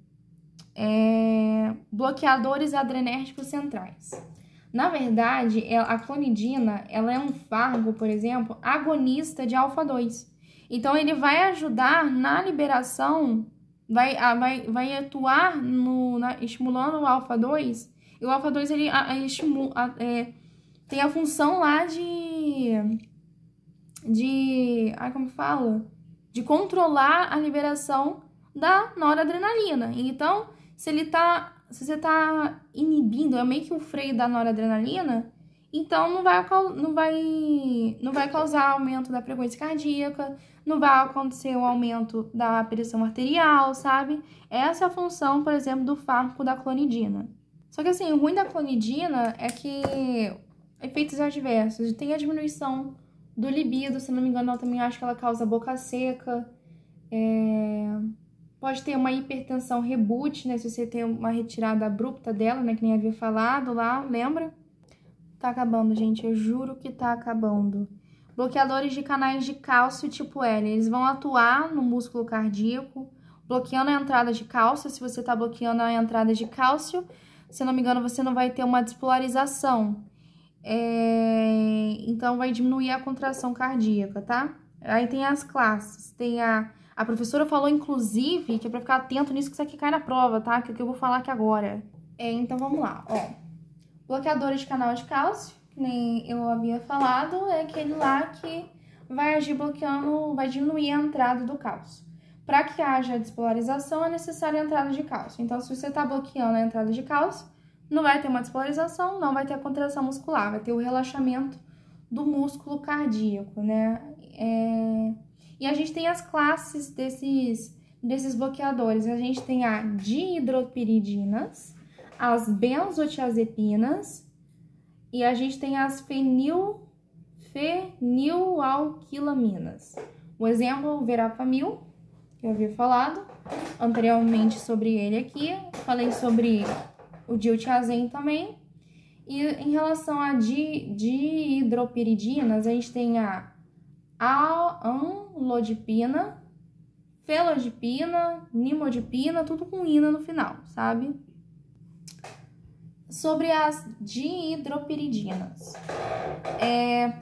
bloqueadores adrenérgicos centrais. Na verdade, a clonidina, ela é um fármaco, por exemplo, agonista de alfa-2. Então, ele vai ajudar na liberação, vai atuar estimulando o alfa-2. E o alfa-2, ele tem a função lá como fala? De controlar a liberação da noradrenalina. Então, se você tá inibindo, é meio que o freio da noradrenalina, então não vai causar aumento da frequência cardíaca, não vai acontecer o aumento da pressão arterial, sabe? Essa é a função, por exemplo, do fármaco da clonidina. Só que assim, o ruim da clonidina é que efeitos adversos, tem a diminuição do libido, se não me engano, eu também acho que ela causa boca seca, pode ter uma hipertensão reboot, né? Se você tem uma retirada abrupta dela, né? Que nem havia falado lá, lembra? Tá acabando, gente. Eu juro que tá acabando. Bloqueadores de canais de cálcio tipo L. Eles vão atuar no músculo cardíaco, bloqueando a entrada de cálcio. Se você tá bloqueando a entrada de cálcio, se não me engano, você não vai ter uma despolarização. Então, vai diminuir a contração cardíaca, tá? Aí tem as classes. Tem a professora falou, inclusive, que é pra ficar atento nisso que isso aqui cai na prova, tá? Que é o que eu vou falar aqui agora. Então, vamos lá, ó. Bloqueadores de canal de cálcio, que nem eu havia falado, é aquele lá que vai agir bloqueando, vai diminuir a entrada do cálcio. Para que haja despolarização, é necessária a entrada de cálcio. Então, se você tá bloqueando a entrada de cálcio, não vai ter uma despolarização, não vai ter a contração muscular, vai ter o relaxamento do músculo cardíaco, né? E a gente tem as classes desses bloqueadores. A gente tem a dihidropiridinas, as benzotiazepinas e a gente tem as fenilalquilaminas. O exemplo, o verapamil, que eu havia falado anteriormente sobre ele aqui. Falei sobre o diltiazem também. E em relação a dihidropiridinas, a gente tem a amlodipina, felodipina, nimodipina, tudo com ina no final, sabe? Sobre as dihidropiridinas,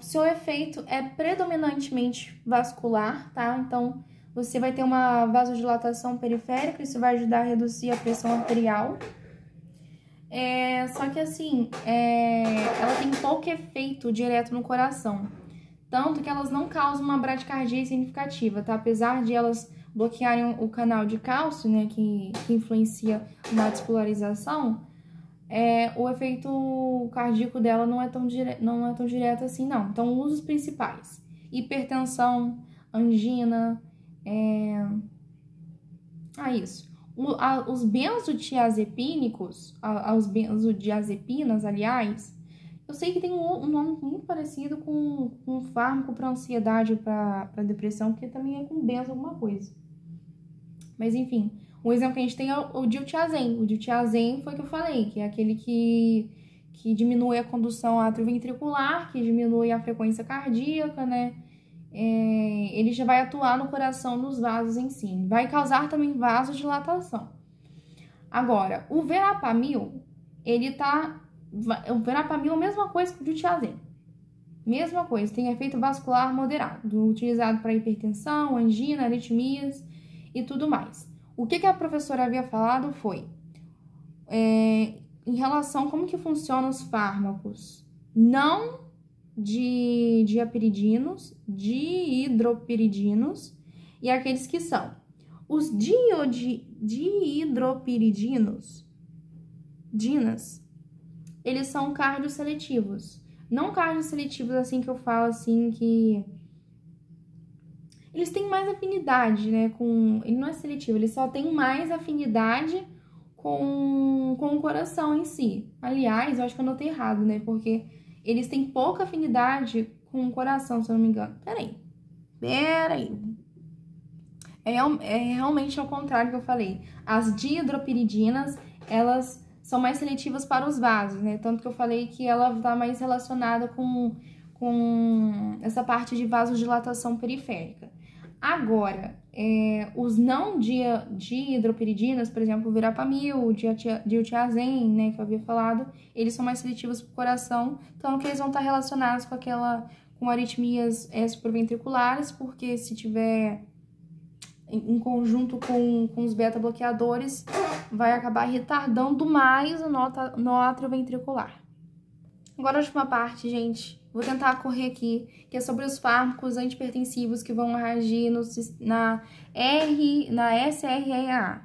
seu efeito é predominantemente vascular, tá? Então, você vai ter uma vasodilatação periférica, isso vai ajudar a reduzir a pressão arterial. Só que assim, ela tem pouco efeito direto no coração. Tanto que elas não causam uma bradicardia significativa, tá? Apesar de elas bloquearem o canal de cálcio, né, que influencia na despolarização, o efeito cardíaco dela não é tão direto assim, não. Então, usos principais: hipertensão, angina, isso. Os benzodiazepínicos, as benzodiazepinas, aliás, eu sei que tem um nome muito parecido com um fármaco para ansiedade, para depressão, que também é com benzo alguma coisa. Mas, enfim, um exemplo que a gente tem é o diltiazem. O diltiazem foi o que eu falei, que é aquele que diminui a condução atrioventricular, que diminui a frequência cardíaca, né? Ele já vai atuar no coração, nos vasos em si. Vai causar também vasodilatação. Agora, o verapamil, o verapamil é a mesma coisa que o diltiazem. Mesma coisa, tem efeito vascular moderado, utilizado para hipertensão, angina, aritmias e tudo mais. O que a professora havia falado foi, em relação a como que funcionam os fármacos não diapiridinos, dihidropiridinos e aqueles que são os dihidropiridinos, eles são cardioseletivos. Não cardioseletivos assim que eu falo assim que eles têm mais afinidade, né, ele não é seletivo, ele só tem mais afinidade com o coração em si. Aliás, eu acho que eu anotei errado, né, porque eles têm pouca afinidade com o coração, se eu não me engano. Peraí. É realmente ao contrário que eu falei. As dihidropiridinas, elas são mais seletivas para os vasos, né? Tanto que eu falei que ela está mais relacionada com essa parte de vasodilatação periférica. Agora, os não dihidropiridinas, por exemplo, o verapamil, diltiazem, né, que eu havia falado, eles são mais seletivos para o coração, então que eles vão estar relacionados com aritmias supraventriculares, porque se tiver em conjunto com os beta-bloqueadores, vai acabar retardando mais o nó atrioventricular. Agora a última parte, gente, vou tentar correr aqui, que é sobre os fármacos antihipertensivos que vão agir na SREA,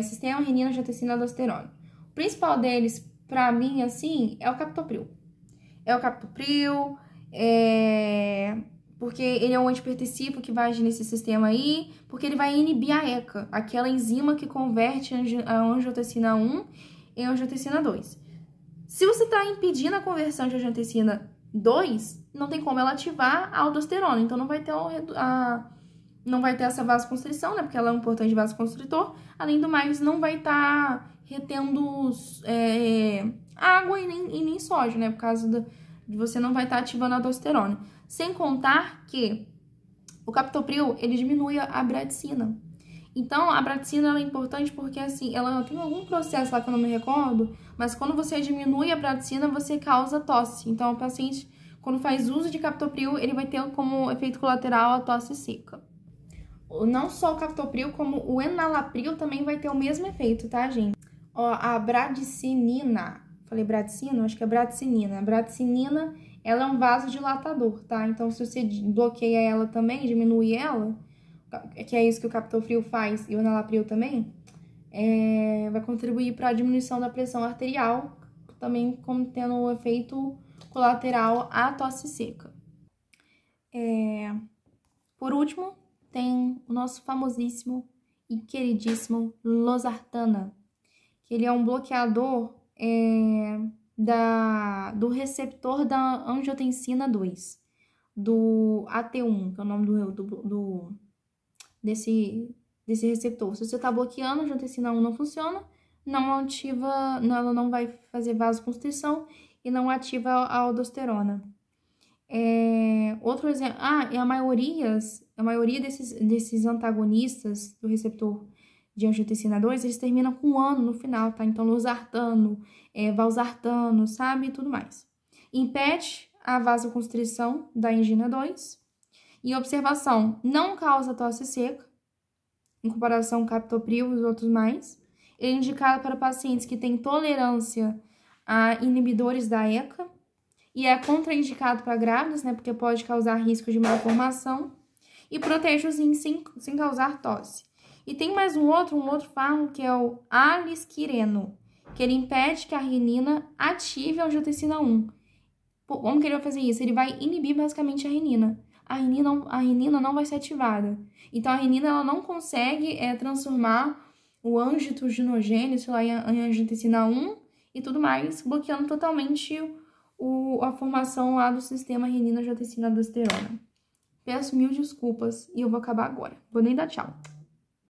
Sistema Renina-Angiotensina-Aldosterona. O principal deles, pra mim, assim, é o captopril. Porque ele é um antihipertensivo que vai agir nesse sistema aí, porque ele vai inibir a ECA, aquela enzima que converte a angiotensina 1 em angiotensina 2. Se você está impedindo a conversão de angiotensina 2, não tem como ela ativar a aldosterona, então não vai ter essa vasoconstrição, né, porque ela é um importante vasoconstritor. Além do mais, não vai estar retendo água e nem sódio, né, por causa de você não vai estar ativando a aldosterona. Sem contar que o captopril, ele diminui a bradicina. Então, a bradicina ela é importante porque, assim, ela tem algum processo lá que eu não me recordo, mas quando você diminui a bradicina, você causa tosse. Então, o paciente, quando faz uso de captopril, ele vai ter como efeito colateral a tosse seca. Não só o captopril, como o enalapril também vai ter o mesmo efeito, tá, gente? Ó, a bradicinina, falei bradicina? Acho que é bradicinina. A bradicinina, ela é um vasodilatador, tá? Então, se você bloqueia ela também, diminui ela, que é isso que o captopril faz e o enalapril também, vai contribuir para a diminuição da pressão arterial, também como tendo o efeito colateral à tosse seca. Por último, tem o nosso famosíssimo e queridíssimo losartana, que ele é um bloqueador do receptor da angiotensina 2, do AT1, que é o nome desse receptor. Se você está bloqueando, a angiotensina 1 não funciona, ela não vai fazer vasoconstrição e não ativa a aldosterona. Outro exemplo, e a maioria desses antagonistas do receptor de angiotensina 2, eles terminam com um ano no final, tá? Então, losartano, valsartano, sabe? E tudo mais. Impede a vasoconstrição da angina 2. E observação, não causa tosse seca, em comparação com captopril e os outros mais. Ele é indicado para pacientes que têm tolerância a inibidores da ECA. E é contraindicado para grávidas, né? Porque pode causar risco de malformação. E protege os rins sem causar tosse. E tem mais um outro fármaco que é o alisquireno, que ele impede que a renina ative a angiotensina 1. Como que ele vai fazer isso? Ele vai inibir basicamente a renina. A renina não vai ser ativada. Então, a renina ela não consegue transformar o angiotensinogênio, sei lá, em angiotensina 1 e tudo mais, bloqueando totalmente a formação lá do sistema renina-angiotensina-aldosterona. Peço mil desculpas e eu vou acabar agora. Vou nem dar tchau.